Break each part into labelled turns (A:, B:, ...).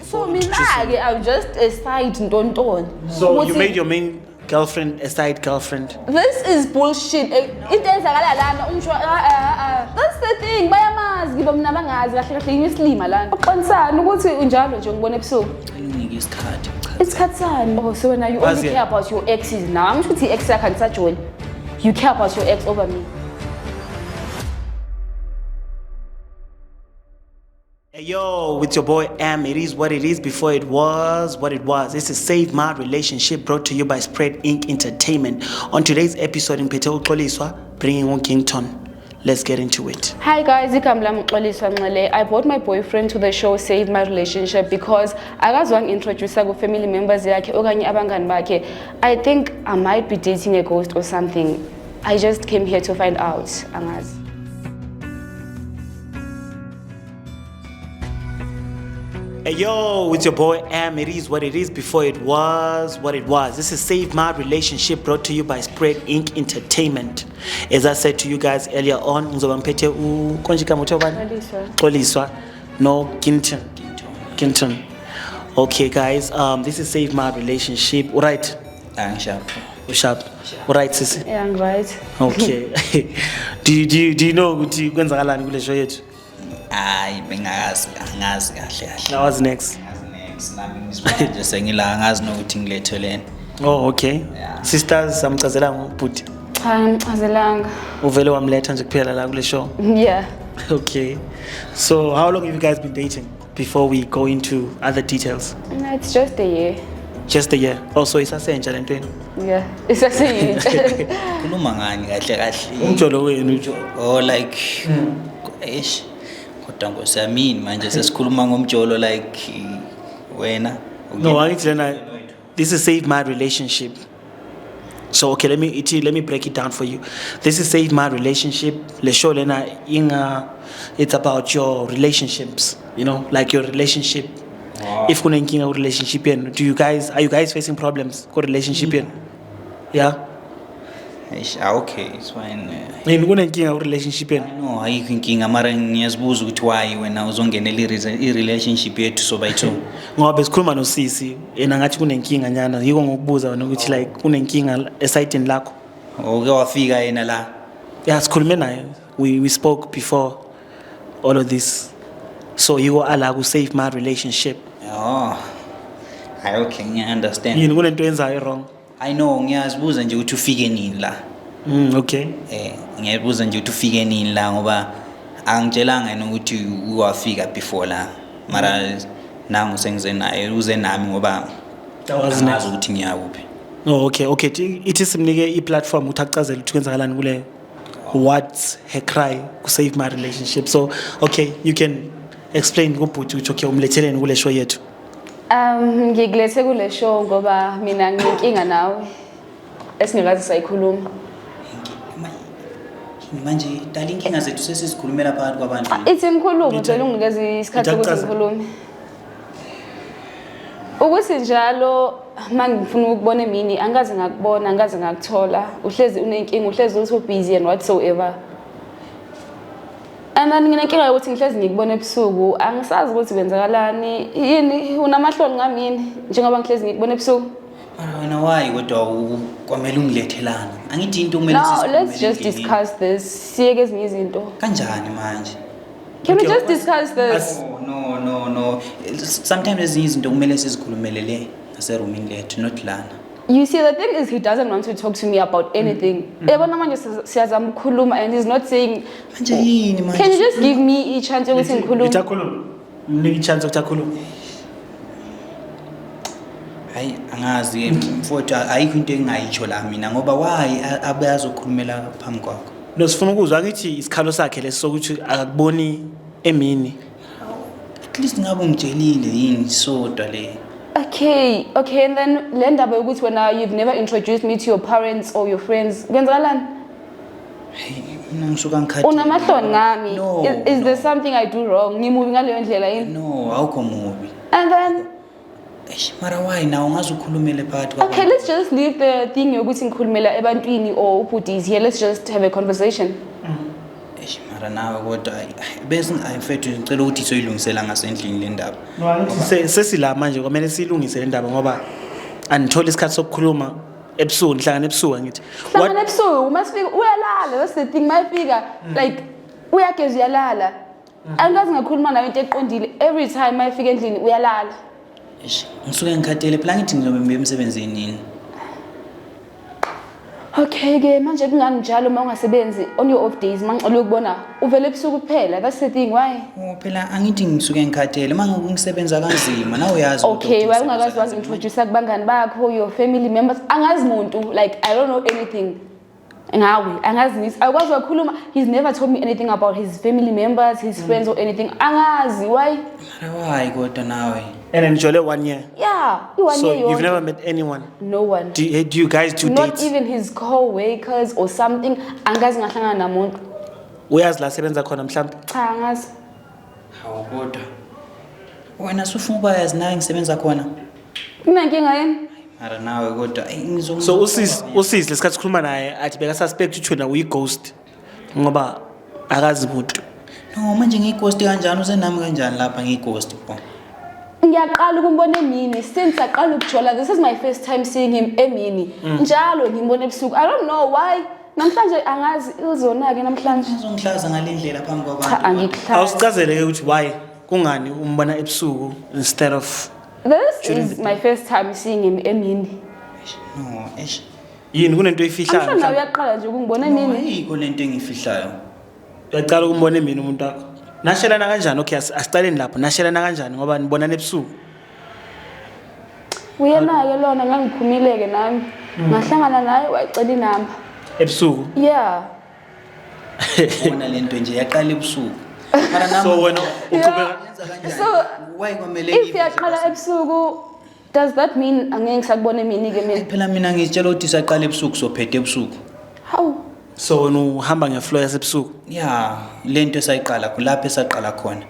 A: So I'm just a side ntonton.
B: So you made your main girlfriend a side girlfriend?
A: This is bullshit. That's the thing. Bayamazi ngiba mina bangazi kahle kahle imislima lana. Uqinisana ukuthi unjalo nje ngibona ebusuku. Isikhathi sani? Oh, so now you only care about your exes now. I'm sure ex yakhe angisajoni. You care about your ex over me.
B: Hey, yo, with your boy Am. It is what it is before it was what it was. This is Save My Relationship, brought to you by Spread Inc. Entertainment. On today's episode in Pete Uxoliswa, bringing on Kington. Let's get into it.
A: Hi guys, I brought my boyfriend to the show Save My Relationship because I was one introduce family members yakhe okanye abangani bakhe. I think I might be dating a ghost or something. I just came here to find out. Angazi.
B: Hey, yo, with your boy Am. It is what it is before it was what it was. This is Save My Relationship, brought to you by Spread Inc. Entertainment. As I said to you guys earlier on, Xoliswa, no Kinton. Okay, guys, this is Save My Relationship. Right? Sharp. Right, sis?
A: Yeah, I'm right.
B: Okay. do you know ukuthi kwenzakalani kule show yethu?
C: Bengazi kahle.
B: Now what's next?
C: Nami ngisibona sengila ngazi nokuthi ngilethelene.
B: Oh, okay.
C: Yeah.
B: Sisters, samchazelanga ubhuti.
A: Cha, ngichazelanga.
B: Uvele wamletha nje kuphela la kule show.
A: Yeah.
B: Okay. So how long have you guys been dating before we go into other details?
A: No, it's just a year.
B: Just a year. Also isasentsha lento yini?
A: Yeah. It's just a year.
C: Khuluma ngani kahle.
B: Umjolo wenu.
C: Oh like eish. Kodwa ngosiyamini manje sesikhuluma ngomjolo like wena.
B: No, this is Save My Relationship. So okay, let me break it down for you. This is Save My Relationship. Le show lena it's about your relationships, you know, like your relationship. Wow. If kuna inkinga relationship yenu, are you guys facing problems with relationship yenu? Yeah.
C: Okay, it's fine.
B: Yini kuna inkinga relationship yenu?
C: No, ayikho inkinga mara ngiyazibuza ukuthi why wena uzongenela i-relationship yethu so bayithu.
B: Ngoba sikhuluma nosisi, yena ngathi kunenkinga nyana, yiko ngokubuza wena ukuthi like kunenkinga esayidini lakho.
C: Okay, wafika yena la.
B: Yeah, sikhulume naye. We spoke before all of this. So you ala ku save my relationship.
C: Oh. Okay, I understand.
B: Yini kunento yenzayo wrong?
C: I know ngiyazibuza nje ukuthi ufike nini la.
B: Okay.
C: Ngiyazibuza nje ukuthi ufike nini la ngoba angitshelanga ukuthi uwafika before la. Mara nangu sengize naye uze nami ngoba awazi ukuthi ngiyakuphi.
B: Oh, okay. Ithi simnike i-platform ukuthi achazele ukuthi kwenzakalani kule what's her cry to save my relationship. So, okay, you can explain kubhuti ukuthi okay umletheleni kule show yethu.
A: Ngikulethe kule show ngoba mina nginenkinga nawe esingakazi sayikhuluma.
C: Manje dala inkinga zethu sesizikhulumela phakathi kwabantu.
A: Ithi ngikhuluma phela unginikeza isikhathi ukuthi ngikhulume. Ukuthi njalo mangifuna ukubona emini angaze ngakubona angaze ngakuthola uhlezi unenkinga uhlezi uthi busy and whatsoever. And then nginenkinga ukuthi ngihlezi ngikubona ebusuku angisazi ukuthi kwenzakalani yini unamahloni ngami yini njengoba ngihlezi ngikubona ebusuku.
C: Wena why kodwa kwamele ungilethelana angithi into kumele
A: No, let's just discuss this. Siyeke ezinye izinto.
C: Kanjani manje?
A: Can we just discuss this?
C: No. Sometimes ezinye izinto kumele sizikhulumele le ngaserumini lethu not lana.
A: You see, the thing is, he doesn't want to talk to me about anything. And he's not saying. Can you just give me a chance to
B: talk?
C: Hayi angazi mfowethu ayikho into engayitsho la mina ngoba why abayazokhulumela phambi kwakho.
B: No sifuna ukuzwa ngithi isikhalo sakhe lesokuthi akuboni emini.
C: At least ngabe ungitshelile yini sodwa le.
A: Okay, and then lenda ba ukuthi wena you've never introduced me to your parents or your friends. Kwenzakalani?
C: Hey, mina ngisuka ngikhathi.
A: Unamahloni ngami. Is there something I do wrong? Ngimuvi ngaleyo ndlela yini?
C: No, awukho mubi.
A: And then
C: mara why now ungazukhulumele phakathi kwabantu?
A: Okay, let's just leave the thing yokuthi ngikhulumela ebantwini or ubhuti is here. Let's just have a conversation.
C: mara nawe kodwa bese ayifethu ngicela ukuthi soyilungisela ngasendlini le ndaba.
B: Sesila manje kwamele silungise le ndaba ngoba anithola isikhathi sokukhuluma ebusuku nihlangana ebusuku ngithi.
A: Hlangana ebusuku masifika uyalala that's the thing mayifika like uyageza uyalala. Angazi ngakhuluma nawe into eqondile every time mayifika endlini uyalala.
C: Ngisuke ngikhathele phela ngithi ngizobe ngibe emsebenzini nini.
A: Okay ke manje kungani njalo uma ungasebenzi on your off days mangicela ukubona uvele ebusuku kuphela that's the thing why
C: phela angithi ngisuke ngikhathele manje ngisebenza kanzima nawe uyazi
A: okay why ungakazi wazi introduce kubangani bakho your family members angazi umuntu like I don't know anything ngawe angazi nisi akwazi ukukhuluma he's never told me anything about his family members his friends or anything angazi why
C: why kodwa nawe
B: and enjoy 1 year
A: yeah 1
B: so
A: year
B: you've never met anyone
A: no one
B: do you guys do
A: not
B: dates
A: even his co-workers or something angazi ngahlangana namuntu
B: uyazi la sebenza khona mhlawumbe
A: cha angazi
C: hawo kodwa wena sufuna ukuba yazi naye ngisebenza khona
A: kunenkinga yini
C: mara nawe kodwa ngizonga
B: so usisi lesikhathi sikhuluma naye athi beka suspect ukuthi wena uyi ghost ngoba akazi umuntu
C: no manje ngighost kanjani usenami kanjani lapha ngighost bo
A: ngiyaqala ukumbona emini since aqala ukujola this is my first time seeing him emini njalo ngimbona ebusuku I don't know why namhlanje angazi uzona ke namhlanje
C: uzongihlaza ngalendlela phambi kwabantu
A: cha angikuhlaza
B: awusichazele ke ukuthi why kungani umbona ebusuku instead of
A: this is my first time seeing him emini
C: no
B: yini kunento efihlayo
A: mhlawumbe uyaqala nje ukungibona emini
C: ayikho lento engifihlayo
B: uyaqala ukumbona emini umuntu wakho nashelana kanjani okay asicaleni lapho nashelana kanjani ngoba nibonana ebusuku
A: uyena ke lona ngangiphumileke nami ngahlangana naye wayicela inamba
B: ebusuku
A: yeah
C: wona lento nje yaqala ebusuku mara nami
B: so wena uqhubeka
A: so
C: why kwamele
A: if yaqala ebusuku does that mean angeke ngisakubona emini ke mina
C: phela mina ngitshela ukuthi saqala ebusuku sophethe ebusuku
A: how
B: so wena uhamba ngeflow yasebusuku
C: yeah lento esayiqala kulapho esaqala khona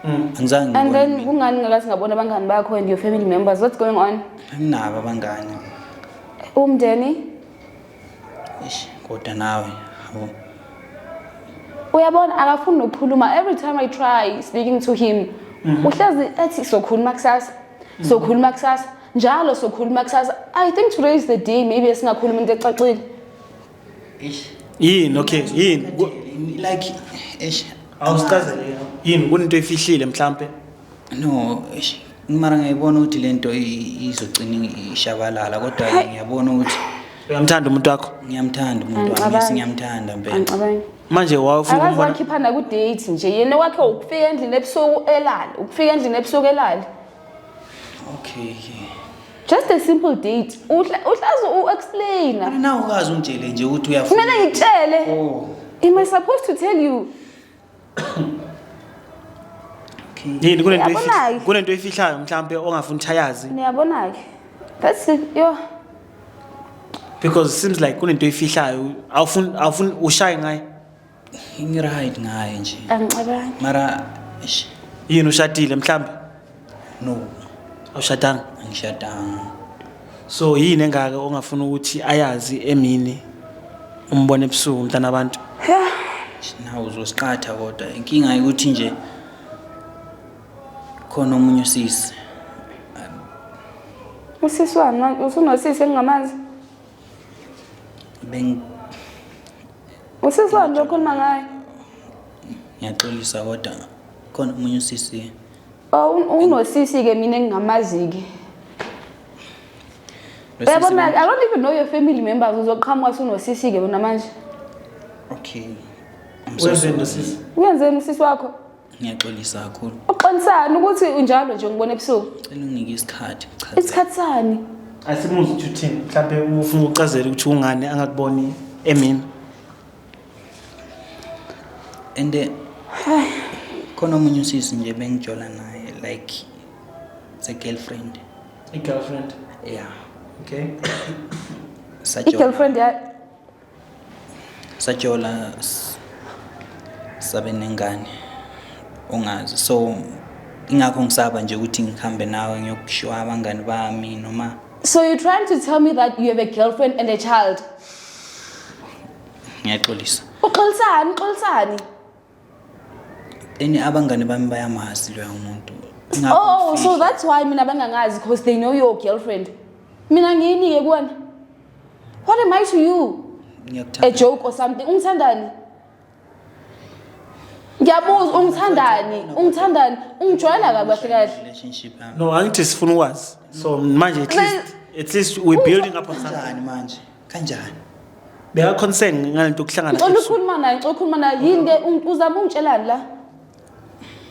C: angizange
A: and then kungani ngakazi ngabona abangani bakho and your family members what's going on
C: nginabo abangani
A: umndeni
C: kodwa nawe yabo
A: uyabona akafuni nokukhuluma every time I try speaking to him uhlazi ethi sokhuluma kusasa sokhuluma kusasa njalo sokhuluma kusasa I think today is the day maybe esingakhuluma into ecacile
B: yini okay yini
C: like
B: awusichazele yini kunento efihlile mhlambe
C: no mara ngiyibona ukuthi lento izogcina ishabalala kodwa ngiyabona ukuthi
B: uyamthanda umuntu wakho
C: ngiyamthanda umuntu wami ngiyamthanda mpela
A: angicabanga
B: manje wawufuna
A: akazi
B: ukubona
A: wakhiphana ku date nje yena wakhe ukufika endlini ebusuku elala ukufika endlini ebusuku elala
C: okay
A: just a simple date uhlazi uexplain
C: mara nawe ukazi ungitshele nje ukuthi uyafuna
A: kumele ngitshele
C: oh
A: am I supposed to tell you
B: yini
A: Uyabona-ke.
B: kunento efihlayo mhlambe ongafuni uthayazi
A: niyabona ke that's it yo
B: because it seems like kunento efihlayo awufuni ushaye ngaye
C: ngiride ngaye nje
A: angicabanga
C: mara
B: yini ushadile mhlambe
C: no
B: awushadanga
C: angishadanga
B: so yini engaka ongafuni ukuthi ayazi emini umbone ebusuku mntana abantu
C: nawe uzosiqatha kodwa inkinga ukuthi nje khona omunye usisi
A: usisi wami usunosisi engingamazi usisi wami lokhuluma ngaye
C: ngiyaxolisa kodwa khona omunye usisi
A: oh unosisi ke mina engingamazi ke uyabona I don't even know your family members uzoqhamuka unosisi ke bona manje
C: okay
B: wenzeni sisi
A: uyenzeni usisi wakho
C: ngiyaxolisa kakhulu
A: uqinisana ukuthi unjalo nje ngibona ebusuku
C: cela unginike isikhathi
A: isikhathi sani
B: asimuzi ukuthi uthini mhlambe ufuna ucazela ukuthi ungane angakuboni emini
C: and khona omunye usisi nje bengijola naye like a girlfriend
B: i-girlfriend
C: yeah
B: okay
A: i-girlfriend ya
C: sajola sabe nengane ungazi so ingakho ngisaba nje ukuthi ngihambe nawe ngiyokushiwa abangani bami noma
A: so you're trying to tell me that you have a girlfriend and a child
C: ngiyaxolisa
A: uxolisani
C: then abangani bami bayamazi loya umuntu.
A: Oh, so that's why mina bangangazi because they know your girlfriend. Mina ngiyini ke kuwena? What am I to you? A joke or something? Ungithandani? Ngiyabuza ungithandani? Ungijwayela kahle kahle.
C: Relationship yami.
B: No, angithi sifuna ukwazi. So manje at least we're building up on something.
C: Kanjani manje? Kanjani?
B: Beka concern ngalento ukuhlangana.
A: Ngicela ukukhuluma naye yini ke uzama ungitshelani la?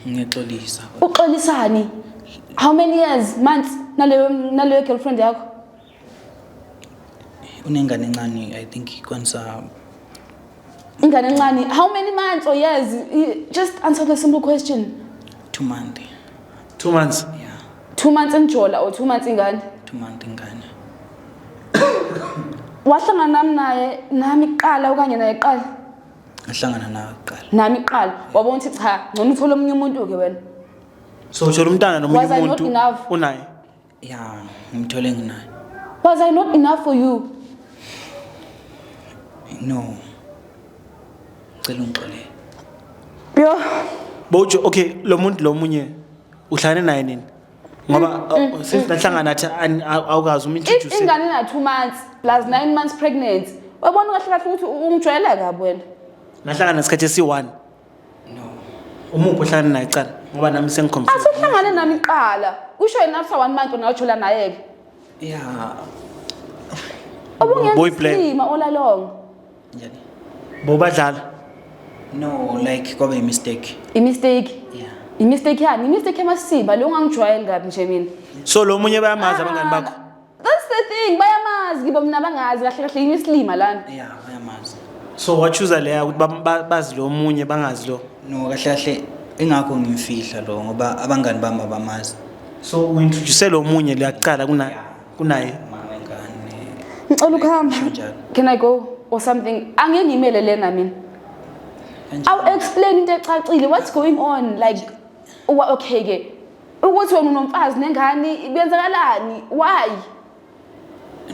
C: Ngiyexolisa.
A: Uxolisani? How many years, months naleyo girlfriend yakho?
C: Unengane encane, I think ikwanisa
A: Ingane encane. How many months or years? Just answer the simple question.
C: 2 months.
B: 2 months.
C: Yeah,
A: 2 months enjola or 2 months ingane?
C: 2 months ingane.
A: Wahlangana nami iqala okanye naye iqala?
C: Ngahlangana nawe kuqala.
A: Nami iqala. Wabona ukuthi cha, ngcono uthola omunye umuntu ke wena.
B: So uthola umntana nomunye
A: Was I not
B: umuntu
A: enough?
B: unaye.
C: Yeah, ngimthole nginaye.
A: Was I not enough for you?
C: No. Cela ungixolele.
A: Yo.
B: Bojo okay lo muntu lo munye uhlane naye nini? Ngoba since nahlangana nathi awukazi umintroduce.
A: Ingane na 2 months plus 9 months pregnant. Wabona kahle kahle ukuthi ungijwayela kabi wena.
B: Nahlangana nesikhathi esi1.
C: No.
B: Umuphi uhlane naye cala ngoba nami sengiconfuse.
A: Asuhlangane nami iqala. Kusho yena after 1 month unawuthola naye ke.
C: Yeah.
B: Boy plan.
A: Obungenza all along.
C: Njani?
B: Bobadlala.
C: No, like kwaba a mistake.
A: Mistake.
C: Yeah.
A: Mistake yani, mistake emasiba lo ungangijwayeli kabi nje mina.
B: So lo munye bayamazi abangani bakho.
A: That's the thing, bayamazi kibo mina bangazi kahle kahle yini isilima lana.
C: Yeah, bayamazi.
B: So what choose leya ukuthi bazi lo munye bangazi lo.
C: No, kahle kahle ingakho ngimfihla lo ngoba abangani bami abamazi.
B: So uintroduce lo munye liyaqala kunaye.
A: Ngicela ukuhamba. Can I go or something? Angeke ngimele lena mina. I'll explain into ecacile what's going on like okay ke. Ukuthi wena unomfazi nengane ibenzakalani? Why?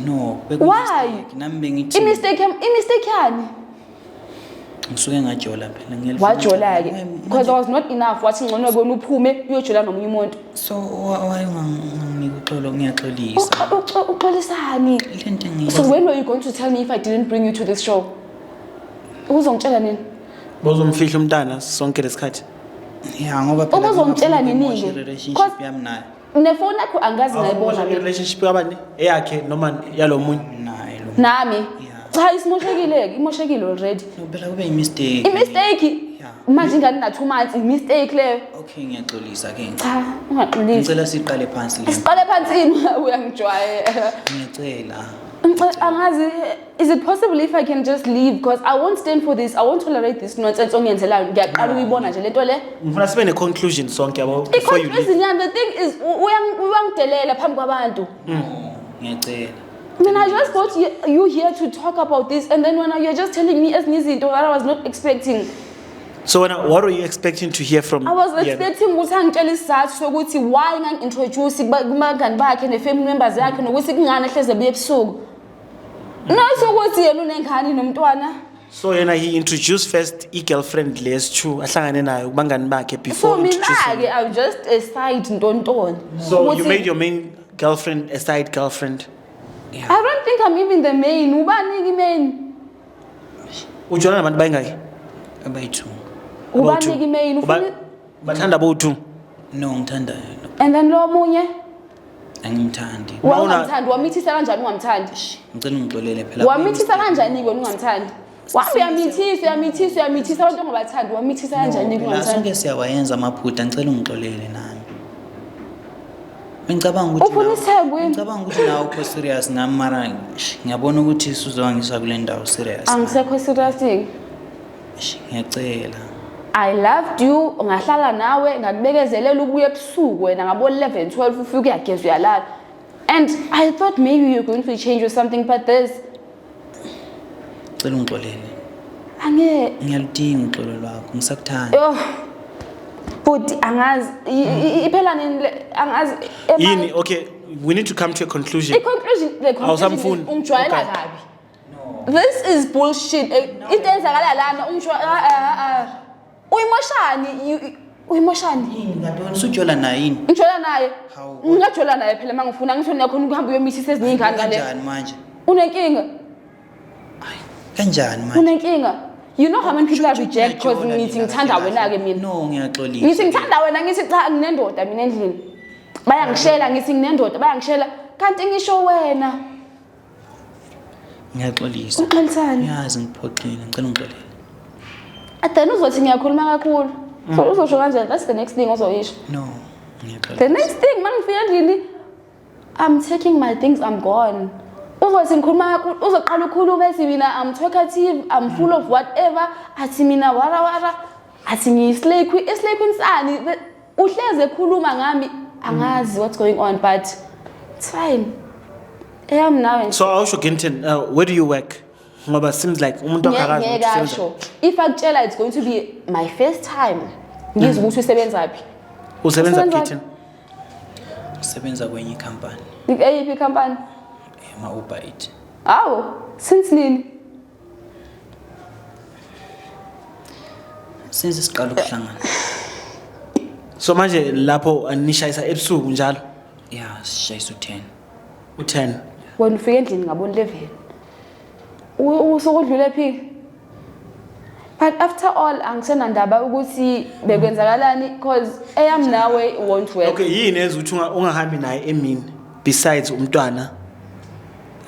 C: No,
A: Why?
C: nami bengithi
A: Mistake yani.
C: ngisuke ngajola phela ngiyelifuna.
A: Wajola ke because I was not enough wathi ngcono kona uphume uyojola nomunye umuntu.
C: So why unganginika uxolo ngiyaxolisa.
A: Uxolisani?
C: Lento ngiyi.
A: So when were you going to tell me if I didn't bring you to this show? Uzongitshela nini?
B: Bozomfihla umntana sonke lesikhathi.
C: Yeah, ngoba phela
A: Ubuzongitshela nini ke?
C: relationship yami naye.
A: Nefoni yakho angazi ngayibona ke.
B: Relationship kabani eyakhe noma yalo munye.
C: Naye lo.
A: Nami. Cha imoshekile already.
C: No, phela kube mistake.
A: Mistake. Manje ingane na 2 months mistake leyo.
C: Okay, ngiyaxolisa ke.
A: Cha, ungaxolisi.
C: Ngicela siqale phansi le.
A: Siqale phansi uyangijwayela.
C: Ngiyacela.
A: Angazi, is it possible if I can just leave because I won't stand for this. I won't tolerate this nonsense ongenzelayo. Ngiyaqala uyibona nje lento le.
B: Ngifuna sibe ne conclusion sonke yabo before you leave.
A: The thing is uyangidelela phambi kwabantu.
C: Ngiyacela.
A: I mean, I just got you here to talk about this and then when you're just telling me as nizinto that I was not expecting.
B: So what were you expecting to hear from?
A: I was expecting ukuthi angitshela isizathu sokuthi why ngangintroduce kubangani bakhe ne-family members yakhe nokuthi kungani ehleze buye ebusuku. Nasokuthi yena unengane nomntwana.
B: So he introduced first girlfriend les2 ahlangane nayo kubangani bakhe before introducing.
A: So I'm just a side ntontoni.
B: So you made your main girlfriend a side girlfriend.
C: Yeah.
A: I don't think I'm even the main. Ubani main?
B: Ujona nabantu bayingaki?
C: Abayithu.
A: Ubani main?
B: Bathanda bo2.
C: No, ngithanda.
A: And then lo munye?
C: Angimthandi.
A: Ungamthandi, wamithisa kanjani ungamthandi?
C: Ngicela ungixolele phela.
A: Wamithisa kanjani wena ungamthandi? Uyamithisa abantu ongabathandi, wamithisa kanjani ungamthandi?
C: Sonke siyawayenza amaphutha, ngicela ungixolele nami. Ngicabanga ukuthi nawe ukho serious ngami mara ngiyabona ukuthi sizowangisa kule ndawo serious.
A: Angisekho serious.
C: Ngiyacela.
A: I loved you, ngahlala nawe, ngakubekezelela ubuye ebusuku wena ngabo 11 12 ufike uyageza uyalala. And I thought maybe you're going to change or something but this
C: Ngicela ungixolele. Ngiyaludinga uxolo lwakho, ngisakuthanda.
A: But angazi iphela nini angazi
B: yini okay we need to come to a conclusion.
A: The conclusion ungijwayela kabi. No. This is bullshit. Into enzakala lana uyimoshani uyimoshani
C: yini ngantoni sujola naye yini
A: ngijola naye
C: Hawu.
A: ngingajola naye phela mangifuna ngisho niyakhona ukuhamba uyomithisa ezinye ingane ngale
C: kanjani manje
A: unenkinga
C: kanjani manje
A: unenkinga you know how many people I reject because ngithi ngithanda wena ke mina
C: no ngiyaxolisa
A: ngithi ngithanda wena ngithi cha nginendoda mina endlini bayangishela ngithi nginendoda bayangishela kanti ngisho wena
C: ngiyaxolisa
A: uxolisani
C: yazi ngiphoxile ngicela ungixolele
A: then uzothi ngiyakhuluma kakhulu so uzosho kanjani that's the next thing ozoyisho
C: no ngiyaxolisa
A: the next thing mangifika endlini I'm taking my things I'm gone uzothi ngikhuluma kakhulu uzoqala ukukhuluma ethi mina I'm talkative I'm full of whatever athi mina wara athi ngiyislay queen insani uhleze ekhuluma ngami angazi what's going on but it's fine I am now and
B: So awusho Ginton, where do you work? Ngoba seems like umuntu akakazi ukuthi usebenza.
A: ngiyasho if akutshela it's going to be my first time ngizwe ukuthi usebenza phi
B: Usebenza
A: Usebenza-
B: kitchen.
C: usebenza kwenye company
A: eyiphi company
C: ema Uber Eats
A: awu since nini
C: since siqala ukuhlangana
B: So manje lapho nishayisa ebusuku njalo
C: yeah sishayisa u10
B: u10.
A: wena ufika endlini ngabona 11 usuku udlule phi but after all angisenandaba ukuthi bekwenzakalani because I am nawe won't work
B: Okay, yini ezuthi ungahambi naye emini besides umntwana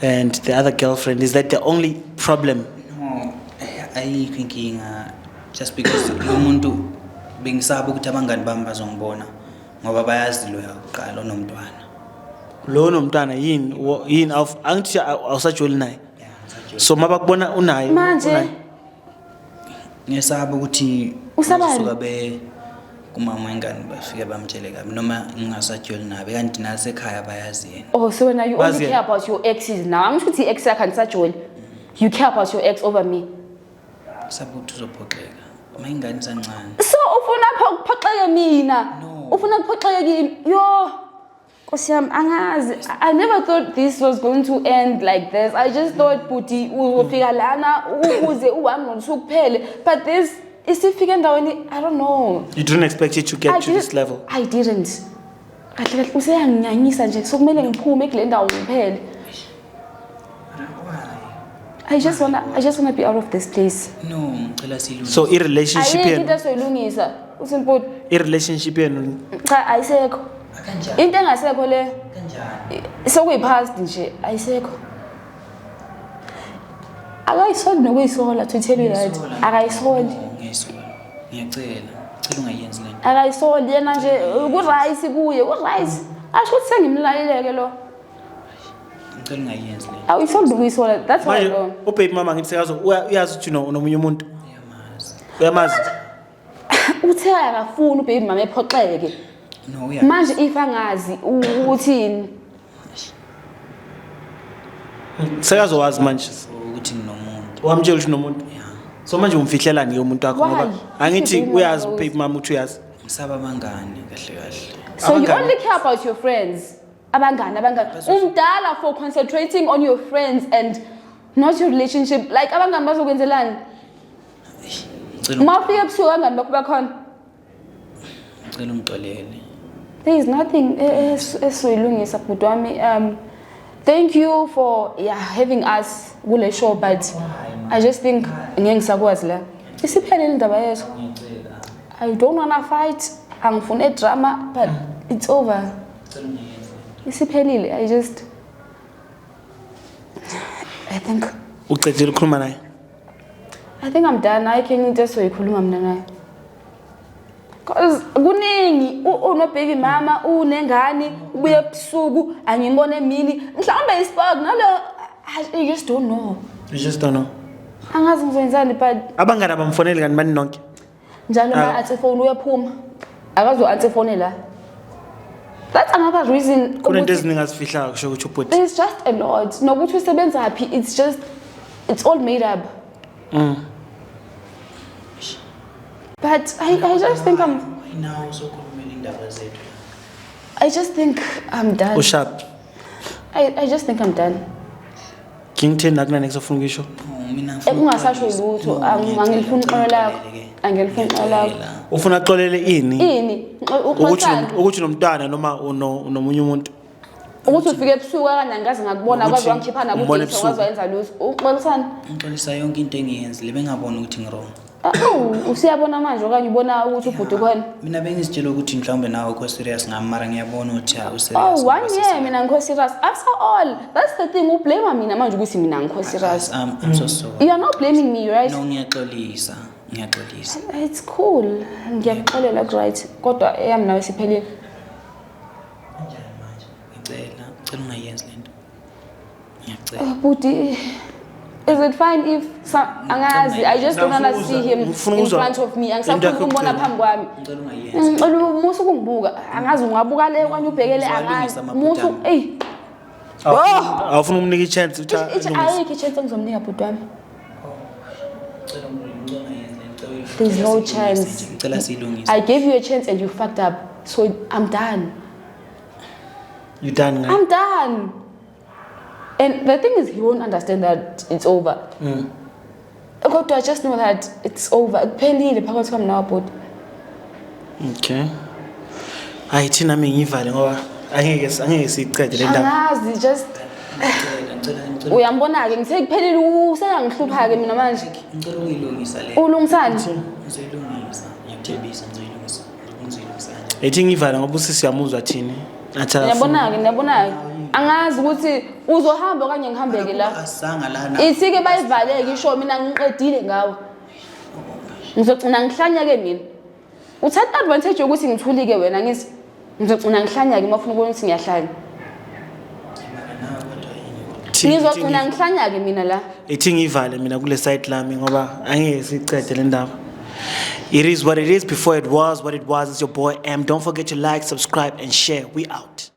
B: and the other girlfriend, is that the only problem?
C: no ayikho inkinga just because lo muntu bengisaba ukuthi abangani bami bazongibona ngoba bayazi lo yaqala nomntwana
B: Lo nomntwana yini angithi awusajoli naye. So mabakubona unaye
A: manje
C: ngisaba ukuthi
A: Usabani?
C: suka be kumama wengane bafike bamtshele kabi noma ngingasajoli nabe kanti nasekhaya bayazi yena
A: oh so when you only
B: Bazi-
A: care about your exes now angisho ukuthi ex yakhe anisajoli you care about your ex over me
C: saba ukuthi uzophoxeka uma ingane sancane
A: so ufuna ukuphoxeke mina
C: No.
A: ufuna ukuphoxeke kimi yo Nkosi yami angazi I never thought this was going to end like this I just thought buti uzofika lana ukuze uhambe ngosuku kuphele but this isifike endaweni I don't know
B: You didn't expect it to get to this level.
A: I didn't kahle kahle useyanginyanyisa nje sokumele ngiphume kule ndawo ngiphele I just wanna be out of this place
C: no ngicela silungise
B: So i-relationship
A: ayikho into
B: yenu,
A: esoyilungisa usimputi
B: i-relationship yenu
A: cha ayisekho
C: kanjani
A: into engasekho le
C: kanjani
A: sokuyipast nje ayisekho akayisoli nokuyisola to tell you that akayisoli
C: ngiyayisola ngiyacela cela ungayenzi lento
A: akayisoli yena nje kurice kuye kurice asho ukuthi sengimlaleleke lo
C: ngicela ungayenzi lento
A: awuyisoli nokuyisola that's why
B: manje
A: lo
B: ubaby mama ngithi sekazo uyazi ukuthi unomunye umuntu
C: uyamazi
B: uyamazi
A: uthe akafuni ubaby mama ephoxeke
C: no uyazi
A: manje if angazi ukuthini
B: sekazo wazi manje
C: ukuthi nginomuntu
B: wamtshela ukuthi unomuntu
C: yeah
B: so manje umfihlelani ke umuntu wakho ngoba
A: Why?
B: angithi
A: If
B: uyazi
A: you
B: ubaby mama uthi uyazi
C: ngisaba abangani kahle kahle
A: so you
B: Abangani.
A: only care about your friends abangani umdala for concentrating on your friends and not your relationship like abangani bazokwenzelani
C: ngicela
A: uma ufika ebusuku abangani bakho bakhona
C: ngicela ungixolele
A: there is nothing esoyilungisa bhuti wami thank you for having us kule show but I just think ngeke ngisakwazi la isiphelele indaba yethu I don't wanna fight angifune drama but it's over
C: ngicela ungayenzi
A: isiphelile I think
B: ucedile ukukhuluma naye
A: I'm done ayikho enye into esoyikhuluma mina naye cause kuningi unobaby mama unengane ubuye ebusuku angimbone emini mhlawumbe ispark nalo I just don't know
B: you just don't know
A: angazi ngizoyenzani but
B: abangani abamfoneli kanti mani nonke
A: njalo ma athi phone uyaphuma akazo answer phone la that's another reason
B: kunento eziningi azifihlayo kusho ukuthi ubhuti
A: there's just a lot nokuthi usebenza phi it's all made up but I just think
C: now sokhulumela indaba zethu
A: I just think I'm done
B: usharp
A: I just think I'm done
B: ngingitheni akunani kusofuna ukisho
C: mina
A: ekungasasho lutho angilifuni uxolo lakho angilifuni uxolo lakho
B: ufuna xolele ini
A: uxolisa
B: ukuthi nomntwana noma unomunye umuntu
A: ukuthi ufike ebusuku kanye ngaze ngakubona kwazi wangikhipha
B: umbone
A: nakuthi kwazi wenza lutho uxolisana
C: ngixolisa yonke into engiyenzile bengabona ukuthi ngirong
A: usiyabona manje okanye ubona ukuthi ubhuti khona
C: mina bengizitshela ukuthi mhlawumbe nawe ukho serious ngami mara ngiyabona ukuthi
A: oh
C: serious
A: 1 year mina ngikho serious after all that's the thing ublame mina manje ukuthi mina ngikho serious
C: I'm so sorry
A: you are not blaming me right
C: no ngiyaxolisa
A: it's cool ngiyakuxolela right kodwa eyami nawe siphelile
C: ngicela ungayenzi lento ngiyacela
A: bhuti is it fine if angazi I just don't want to see him in front of me angisafuna ukumbona phambi kwami
C: ngicela ungayenzi
A: ngicela musu kungibuka angazi ungabuka le kwanye ubhekele angazi musu
B: awufuna umnika i-chance
A: ayikho i-chance engizomnika bhuti wami there's no chance
C: ngicela siyilungise
A: I gave you a chance and you fucked up so I'm done
B: you done
A: I'm done and the thing is he won't understand that it's over kodwa I just know that it's over kuphelile phakathi kwami nawe bhuti
B: okay hayi thina mina ngivale ngoba angeke sicede le ndaba
A: angazi just
C: ngicela
A: uyambona ke ngithe kuphelile usengangihlupha ke mina manje
C: ngicela uyilungisa le
A: ulungisani
C: ngizoyilungisa ngiyakuthembisa ngizoyilungisa
B: ethi ngivale ngoba usisiyamuzwa thini
A: ngiyabona ke angazi ukuthi uzohamba okanye ngihambeke la
C: asanga lana
A: isike bayivaleke isho mina ngiqedile ngawe ngizogcina ngihlanya ke mina uthatha advantage ukuthi ngithulike wena ngithi ngizogcina ngihlanya ke mafuna ukubona ukuthi ngiyahlanya ngizogcina ngihlanya ke mina la
B: ethi ngivale mina kule site lami ngoba angeke sicede le ndaba. It is what it is. Before it was what it was. It's your boy M. Don't forget to like, subscribe, and share. We out.